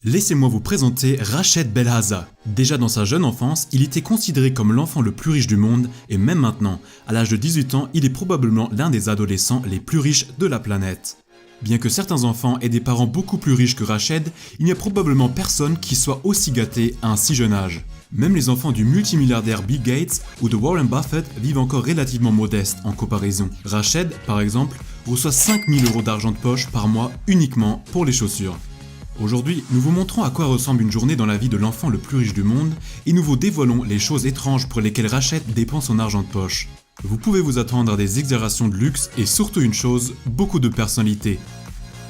Laissez-moi vous présenter Rached Belhaza. Déjà dans sa jeune enfance, il était considéré comme l'enfant le plus riche du monde et même maintenant, à l'âge de 18 ans, il est probablement l'un des adolescents les plus riches de la planète. Bien que certains enfants aient des parents beaucoup plus riches que Rached, il n'y a probablement personne qui soit aussi gâté à un si jeune âge. Même les enfants du multimilliardaire Bill Gates ou de Warren Buffett vivent encore relativement modestes en comparaison. Rached, par exemple, reçoit 5000 € d'argent de poche par mois uniquement pour les chaussures. Aujourd'hui, nous vous montrons à quoi ressemble une journée dans la vie de l'enfant le plus riche du monde et nous vous dévoilons les choses étranges pour lesquelles Rached dépense son argent de poche. Vous pouvez vous attendre à des exagérations de luxe et surtout une chose, beaucoup de personnalité.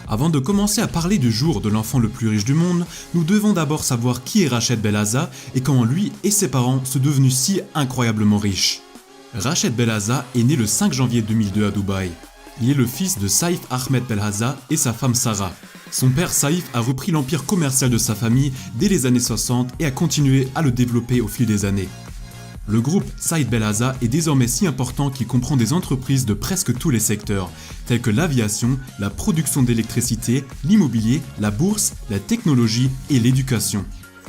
Avant de commencer à parler du jour de l'enfant le plus riche du monde, nous devons d'abord savoir qui est Rached Belhaza et comment lui et ses parents sont devenus si incroyablement riches. Rached Belhaza est né le 5 janvier 2002 à Dubaï. Il est le fils de Saïf Ahmed Belhaza et sa femme Sarah. Son père Saïf a repris l'empire commercial de sa famille dès les années 60 et a continué à le développer au fil des années. Le groupe Saïf Belhaza est désormais si important qu'il comprend des entreprises de presque tous les secteurs, tels que l'aviation, la production d'électricité, l'immobilier, la bourse, la technologie et l'éducation.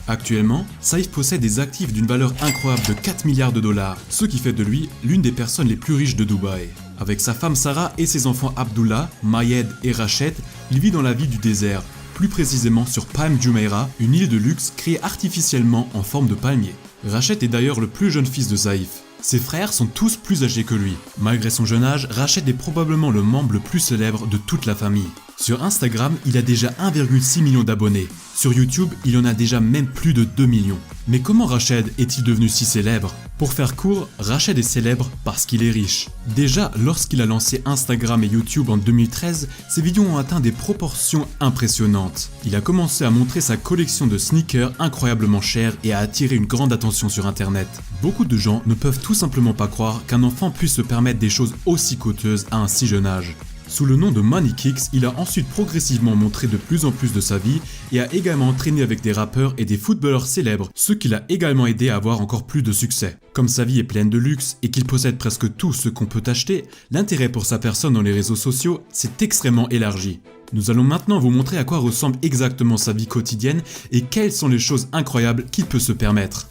Actuellement, Saïf possède des actifs d'une valeur incroyable de 4 milliards de dollars, ce qui fait de lui l'une des personnes les plus riches de Dubaï. Avec sa femme Sarah et ses enfants Abdullah, Mayed et Rached, il vit dans la ville du désert, plus précisément sur Palm Jumeirah, une île de luxe créée artificiellement en forme de palmier. Rached est d'ailleurs le plus jeune fils de Saïf. Ses frères sont tous plus âgés que lui. Malgré son jeune âge, Rached est probablement le membre le plus célèbre de toute la famille. Sur Instagram, il a déjà 1,6 million d'abonnés. Sur YouTube, il en a déjà même plus de 2 millions. Mais comment Rached est-il devenu si célèbre ? Pour faire court, Rached est célèbre parce qu'il est riche. Déjà, lorsqu'il a lancé Instagram et YouTube en 2013, ses vidéos ont atteint des proportions impressionnantes. Il a commencé à montrer sa collection de sneakers incroyablement chers et a attiré une grande attention sur internet. Beaucoup de gens ne peuvent tout simplement pas croire qu'un enfant puisse se permettre des choses aussi coûteuses à un si jeune âge. Sous le nom de Money Kicks, il a ensuite progressivement montré de plus en plus de sa vie et a également entraîné avec des rappeurs et des footballeurs célèbres, ce qui l'a également aidé à avoir encore plus de succès. Comme sa vie est pleine de luxe et qu'il possède presque tout ce qu'on peut acheter, l'intérêt pour sa personne dans les réseaux sociaux s'est extrêmement élargi. Nous allons maintenant vous montrer à quoi ressemble exactement sa vie quotidienne et quelles sont les choses incroyables qu'il peut se permettre.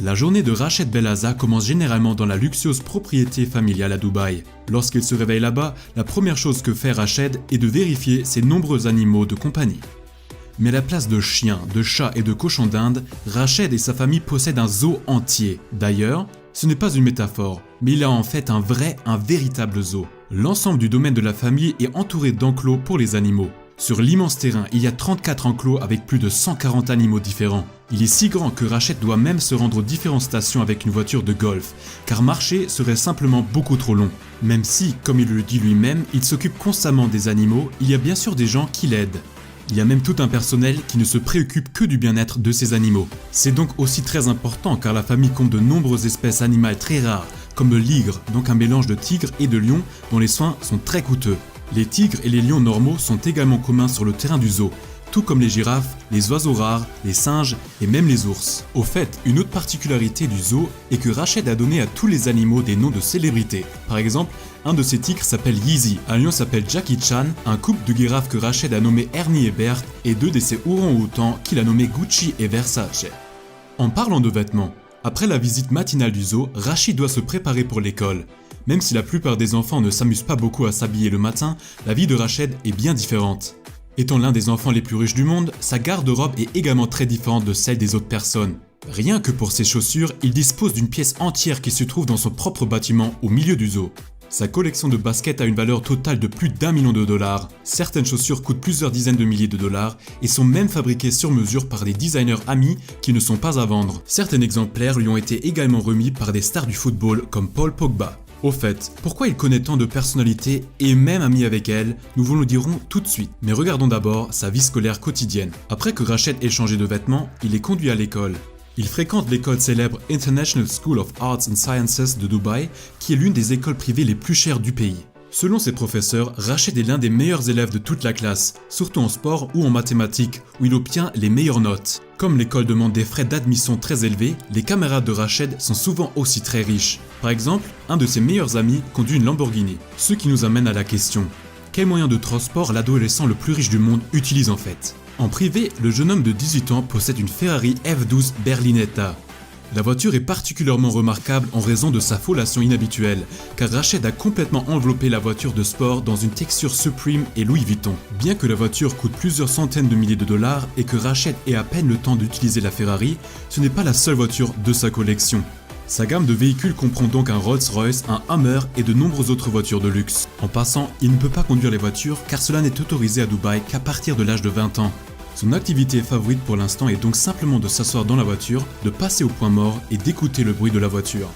La journée de Rached Belhaza commence généralement dans la luxueuse propriété familiale à Dubaï. Lorsqu'il se réveille là-bas, la première chose que fait Rached est de vérifier ses nombreux animaux de compagnie. Mais à la place de chiens, de chats et de cochons d'Inde, Rached et sa famille possèdent un zoo entier. D'ailleurs, ce n'est pas une métaphore, mais il a en fait un véritable zoo. L'ensemble du domaine de la famille est entouré d'enclos pour les animaux. Sur l'immense terrain, il y a 34 enclos avec plus de 140 animaux différents. Il est si grand que Rached doit même se rendre aux différentes stations avec une voiture de golf, car marcher serait simplement beaucoup trop long. Même si, comme il le dit lui-même, il s'occupe constamment des animaux, il y a bien sûr des gens qui l'aident. Il y a même tout un personnel qui ne se préoccupe que du bien-être de ces animaux. C'est donc aussi très important car la famille compte de nombreuses espèces animales très rares, comme le ligre, donc un mélange de tigre et de lion dont les soins sont très coûteux. Les tigres et les lions normaux sont également communs sur le terrain du zoo, tout comme les girafes, les oiseaux rares, les singes et même les ours. Au fait, une autre particularité du zoo est que Rached a donné à tous les animaux des noms de célébrités. Par exemple, un de ses tigres s'appelle Yeezy, un lion s'appelle Jackie Chan, un couple de girafes que Rached a nommé Ernie et Bert et deux de ses orang-outans qu'il a nommés Gucci et Versace. En parlant de vêtements, après la visite matinale du zoo, Rached doit se préparer pour l'école. Même si la plupart des enfants ne s'amusent pas beaucoup à s'habiller le matin, la vie de Rached est bien différente. Étant l'un des enfants les plus riches du monde, sa garde-robe est également très différente de celle des autres personnes. Rien que pour ses chaussures, il dispose d'une pièce entière qui se trouve dans son propre bâtiment au milieu du zoo. Sa collection de baskets a une valeur totale de plus d'1 million de dollars. Certaines chaussures coûtent plusieurs dizaines de milliers de dollars et sont même fabriquées sur mesure par des designers amis qui ne sont pas à vendre. Certains exemplaires lui ont été également remis par des stars du football comme Paul Pogba. Au fait, pourquoi il connaît tant de personnalités et est même ami avec elles, nous vous le dirons tout de suite. Mais regardons d'abord sa vie scolaire quotidienne. Après que Rached ait changé de vêtements, il est conduit à l'école. Il fréquente l'école célèbre International School of Arts and Sciences de Dubaï, qui est l'une des écoles privées les plus chères du pays. Selon ses professeurs, Rached est l'un des meilleurs élèves de toute la classe, surtout en sport ou en mathématiques, où il obtient les meilleures notes. Comme l'école demande des frais d'admission très élevés, les camarades de Rached sont souvent aussi très riches. Par exemple, un de ses meilleurs amis conduit une Lamborghini. Ce qui nous amène à la question, quel moyen de transport l'adolescent le plus riche du monde utilise en fait ? En privé, le jeune homme de 18 ans possède une Ferrari F12 Berlinetta. La voiture est particulièrement remarquable en raison de sa foliation inhabituelle, car Rached a complètement enveloppé la voiture de sport dans une texture Supreme et Louis Vuitton. Bien que la voiture coûte plusieurs centaines de milliers de dollars et que Rached ait à peine le temps d'utiliser la Ferrari, ce n'est pas la seule voiture de sa collection. Sa gamme de véhicules comprend donc un Rolls-Royce, un Hummer et de nombreuses autres voitures de luxe. En passant, il ne peut pas conduire les voitures car cela n'est autorisé à Dubaï qu'à partir de l'âge de 20 ans. Son activité favorite pour l'instant est donc simplement de s'asseoir dans la voiture, de passer au point mort et d'écouter le bruit de la voiture.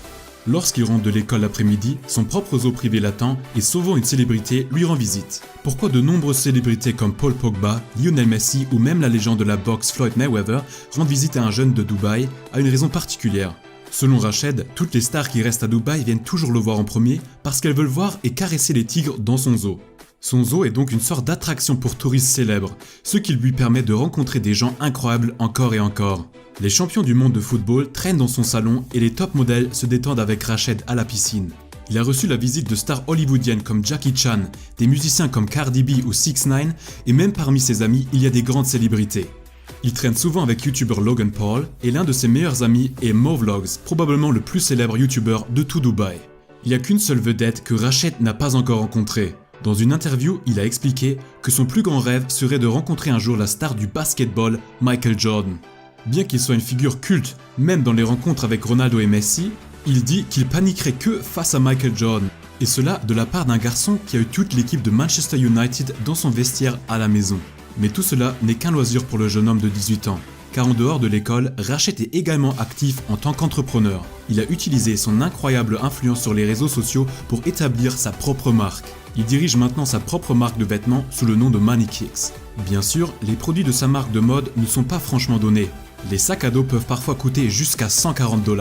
Lorsqu'il rentre de l'école l'après-midi, son propre zoo privé l'attend et souvent une célébrité lui rend visite. Pourquoi de nombreuses célébrités comme Paul Pogba, Lionel Messi ou même la légende de la boxe Floyd Mayweather rendent visite à un jeune de Dubaï a une raison particulière. Selon Rached, toutes les stars qui restent à Dubaï viennent toujours le voir en premier parce qu'elles veulent voir et caresser les tigres dans son zoo. Son zoo est donc une sorte d'attraction pour touristes célèbres, ce qui lui permet de rencontrer des gens incroyables encore et encore. Les champions du monde de football traînent dans son salon et les top modèles se détendent avec Rached à la piscine. Il a reçu la visite de stars hollywoodiennes comme Jackie Chan, des musiciens comme Cardi B ou 6ix9ine et même parmi ses amis il y a des grandes célébrités. Il traîne souvent avec youtubeur Logan Paul et l'un de ses meilleurs amis est Movlogs, probablement le plus célèbre youtubeur de tout Dubaï. Il n'y a qu'une seule vedette que Rached n'a pas encore rencontrée. Dans une interview, il a expliqué que son plus grand rêve serait de rencontrer un jour la star du basketball, Michael Jordan. Bien qu'il soit une figure culte, même dans les rencontres avec Ronaldo et Messi, il dit qu'il paniquerait que face à Michael Jordan. Et cela de la part d'un garçon qui a eu toute l'équipe de Manchester United dans son vestiaire à la maison. Mais tout cela n'est qu'un loisir pour le jeune homme de 18 ans. Car en dehors de l'école, Rached est également actif en tant qu'entrepreneur. Il a utilisé son incroyable influence sur les réseaux sociaux pour établir sa propre marque. Il dirige maintenant sa propre marque de vêtements sous le nom de Money Kicks. Bien sûr, les produits de sa marque de mode ne sont pas franchement donnés. Les sacs à dos peuvent parfois coûter jusqu'à 140 $.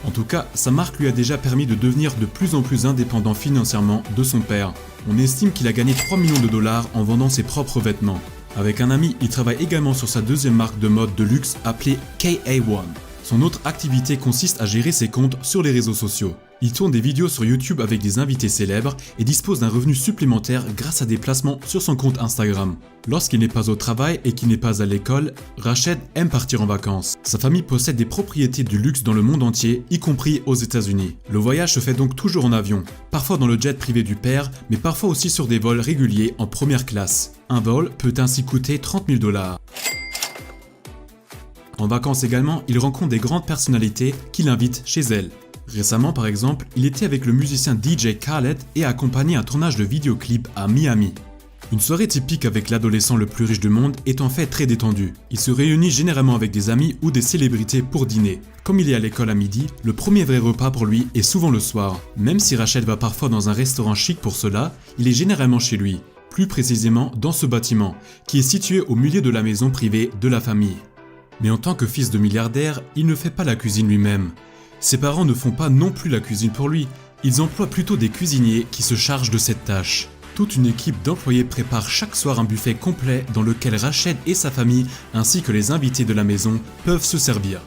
En tout cas, sa marque lui a déjà permis de devenir de plus en plus indépendant financièrement de son père. On estime qu'il a gagné 3 millions de dollars en vendant ses propres vêtements. Avec un ami, il travaille également sur sa deuxième marque de mode de luxe appelée KA1. Son autre activité consiste à gérer ses comptes sur les réseaux sociaux. Il tourne des vidéos sur YouTube avec des invités célèbres et dispose d'un revenu supplémentaire grâce à des placements sur son compte Instagram. Lorsqu'il n'est pas au travail et qu'il n'est pas à l'école, Rached aime partir en vacances. Sa famille possède des propriétés du luxe dans le monde entier, y compris aux États-Unis. Le voyage se fait donc toujours en avion, parfois dans le jet privé du père, mais parfois aussi sur des vols réguliers en première classe. Un vol peut ainsi coûter 30 000 $. En vacances également, il rencontre des grandes personnalités qui l'invitent chez elles. Récemment par exemple, il était avec le musicien DJ Khaled et a accompagné un tournage de vidéoclip à Miami. Une soirée typique avec l'adolescent le plus riche du monde est en fait très détendue. Il se réunit généralement avec des amis ou des célébrités pour dîner. Comme il est à l'école à midi, le premier vrai repas pour lui est souvent le soir. Même si Rached va parfois dans un restaurant chic pour cela, il est généralement chez lui. Plus précisément dans ce bâtiment, qui est situé au milieu de la maison privée de la famille. Mais en tant que fils de milliardaire, il ne fait pas la cuisine lui-même. Ses parents ne font pas non plus la cuisine pour lui, ils emploient plutôt des cuisiniers qui se chargent de cette tâche. Toute une équipe d'employés prépare chaque soir un buffet complet dans lequel Rached et sa famille, ainsi que les invités de la maison, peuvent se servir.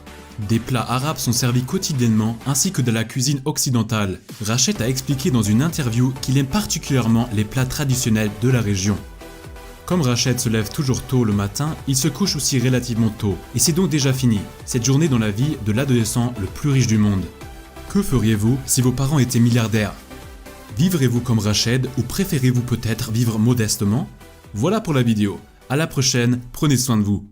Des plats arabes sont servis quotidiennement ainsi que de la cuisine occidentale. Rached a expliqué dans une interview qu'il aime particulièrement les plats traditionnels de la région. Comme Rached se lève toujours tôt le matin, il se couche aussi relativement tôt. Et c'est donc déjà fini, cette journée dans la vie de l'adolescent le plus riche du monde. Que feriez-vous si vos parents étaient milliardaires? Vivrez-vous comme Rached ou préférez-vous peut-être vivre modestement? Voilà pour la vidéo. À la prochaine, prenez soin de vous.